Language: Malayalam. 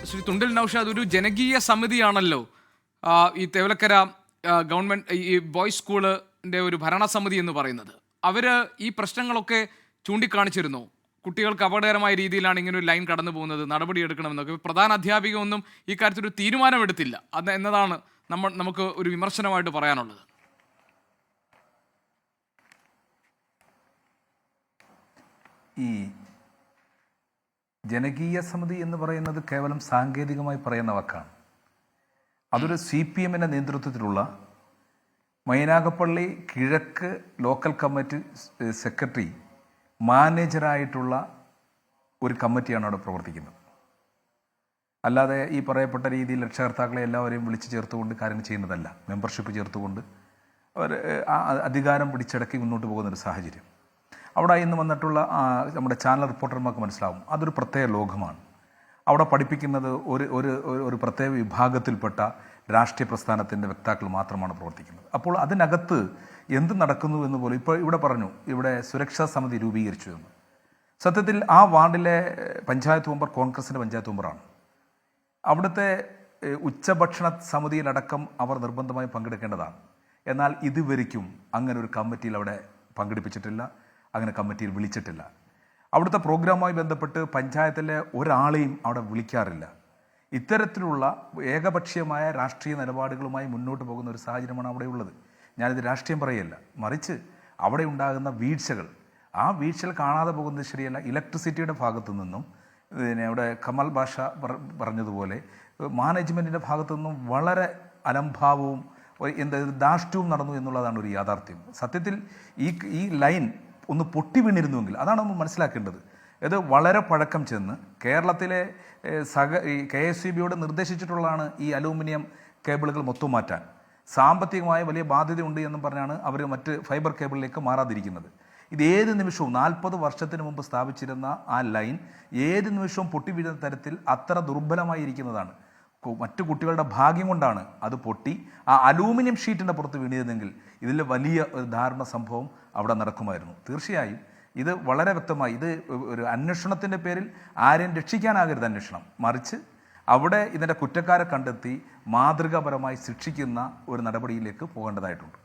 ശ്രീ തുണ്ടിൽ നൌഷാദ്, ഒരു ജനകീയ സമിതിയാണല്ലോ ഈ തേവലക്കര ഗവൺമെൻറ് ഈ ബോയ്സ് സ്കൂളിൻ്റെ ഒരു ഭരണസമിതി എന്ന് പറയുന്നത്. അവർ ഈ പ്രശ്നങ്ങളൊക്കെ ചൂണ്ടിക്കാണിച്ചിരുന്നു. കുട്ടികൾക്ക് അപകടകരമായ രീതിയിലാണ് ഇങ്ങനെ ഒരു ലൈൻ കടന്നു പോകുന്നത്, നടപടിയെടുക്കണമെന്നൊക്കെ. പ്രധാന അധ്യാപിക ഒന്നും ഈ കാര്യത്തിൽ ഒരു തീരുമാനമെടുത്തില്ല എന്നതാണ് നമുക്ക് ഒരു വിമർശനമായിട്ട് പറയാനുള്ളത്. ഈ ജനകീയ സമിതി എന്ന് പറയുന്നത് കേവലം സാങ്കേതികമായി പറയുന്ന വാക്കാണ്. അതൊരു CPM നേതൃത്വത്തിലുള്ള മൈനാഗപ്പള്ളി കിഴക്ക് ലോക്കൽ കമ്മിറ്റി സെക്രട്ടറി മാനേജറായിട്ടുള്ള ഒരു കമ്മിറ്റിയാണ് അവിടെ പ്രവർത്തിക്കുന്നത്. അല്ലാതെ ഈ പറയപ്പെട്ട രീതിയിൽ രക്ഷകർത്താക്കളെ എല്ലാവരെയും വിളിച്ചു ചേർത്തുകൊണ്ട് കാര്യങ്ങൾ ചെയ്യുന്നതല്ല. മെമ്പർഷിപ്പ് ചേർത്തുകൊണ്ട് അവർ അധികാരം പിടിച്ചടക്കി മുന്നോട്ട് പോകുന്നൊരു സാഹചര്യം. അവിടെ ഇന്ന് വന്നിട്ടുള്ള നമ്മുടെ ചാനൽ റിപ്പോർട്ടർമാർക്ക് മനസ്സിലാവും, അതൊരു പ്രത്യേക ലോകമാണ്. അവിടെ പഠിപ്പിക്കുന്നത് ഒരു പ്രത്യേക വിഭാഗത്തിൽപ്പെട്ട രാഷ്ട്രീയ പ്രസ്ഥാനത്തിൻ്റെ വക്താക്കൾ മാത്രമാണ് പ്രവർത്തിക്കുന്നത്. അപ്പോൾ അതിനകത്ത് എന്ത് നടക്കുന്നു എന്ന് പോലും ഇപ്പോൾ ഇവിടെ പറഞ്ഞു, ഇവിടെ സുരക്ഷാ സമിതി രൂപീകരിച്ചു എന്ന്. സത്യത്തിൽ ആ വാർഡിലെ പഞ്ചായത്ത് മെമ്പർ കോൺഗ്രസിൻ്റെ പഞ്ചായത്ത് മെമ്പറാണ്. അവിടുത്തെ ഉച്ചഭക്ഷണ സമിതിയിലടക്കം അവർ നിർബന്ധമായും പങ്കെടുക്കേണ്ടതാണ്. എന്നാൽ ഇതുവരെയ്ക്കും അങ്ങനെ ഒരു കമ്മിറ്റിയിൽ അവിടെ പങ്കെടുപ്പിച്ചിട്ടില്ല, അങ്ങനെ കമ്മിറ്റിയിൽ വിളിച്ചിട്ടില്ല. അവിടുത്തെ പ്രോഗ്രാമുമായി ബന്ധപ്പെട്ട് പഞ്ചായത്തിലെ ഒരാളെയും അവിടെ വിളിക്കാറില്ല. ഇത്തരത്തിലുള്ള ഏകപക്ഷീയമായ രാഷ്ട്രീയ നിലപാടുകളുമായി മുന്നോട്ട് പോകുന്ന ഒരു സാഹചര്യമാണ് അവിടെ ഉള്ളത്. ഞാനിത് രാഷ്ട്രീയം പറയല്ല, മറിച്ച് അവിടെ ഉണ്ടാകുന്ന വീഴ്ചകൾ, ആ വീഴ്ചകൾ കാണാതെ പോകുന്നത് ശരിയല്ല. ഇലക്ട്രിസിറ്റിയുടെ ഭാഗത്തു നിന്നും പിന്നെ അവിടെ കമൽ ഭാഷ പറഞ്ഞതുപോലെ മാനേജ്മെൻറ്റിൻ്റെ ഭാഗത്തു നിന്നും വളരെ അലംഭാവവും ധാർഷ്ട്യവും നടന്നു എന്നുള്ളതാണ് ഒരു യാഥാർത്ഥ്യം. സത്യത്തിൽ ഈ ലൈൻ ഒന്ന് പൊട്ടി വീണിരുന്നുവെങ്കിൽ, അതാണ് നമ്മൾ മനസ്സിലാക്കേണ്ടത്. ഇത് വളരെ പഴക്കം ചെന്ന് കേരളത്തിലെ KSEBയോട് നിർദ്ദേശിച്ചിട്ടുള്ളതാണ് ഈ അലൂമിനിയം കേബിളുകൾ മൊത്തം മാറ്റാൻ. സാമ്പത്തികമായ വലിയ ബാധ്യതയുണ്ട് എന്നും പറഞ്ഞാണ് അവർ മറ്റ് ഫൈബർ കേബിളിലേക്ക് മാറാതിരിക്കുന്നത്. ഇത് ഏത് നിമിഷവും 40 വർഷത്തിന് മുമ്പ് സ്ഥാപിച്ചിരുന്ന ആ ലൈൻ ഏത് നിമിഷവും പൊട്ടി വീഴുന്ന തരത്തിൽ അത്ര ദുർബലമായിരിക്കുന്നതാണ്. മറ്റു കുട്ടികളുടെ ഭാഗ്യം കൊണ്ടാണ് അത് പൊട്ടി ആ അലൂമിനിയം ഷീറ്റിൻ്റെ പുറത്ത് വീണിരുന്നെങ്കിൽ ഇതിൽ വലിയ ഒരു ദാരുണ സംഭവം അവിടെ നടക്കുമായിരുന്നു. തീർച്ചയായും ഇത് വളരെ വ്യക്തമായി, ഇത് ഒരു അന്വേഷണത്തിൻ്റെ പേരിൽ ആരെയും രക്ഷിക്കാനാകരുത് അന്വേഷണം, മറിച്ച് അവിടെ ഇതിൻ്റെ കുറ്റക്കാരെ കണ്ടെത്തി മാതൃകാപരമായി ശിക്ഷിക്കുന്ന ഒരു നടപടിയിലേക്ക് പോകേണ്ടതായിട്ടുണ്ട്.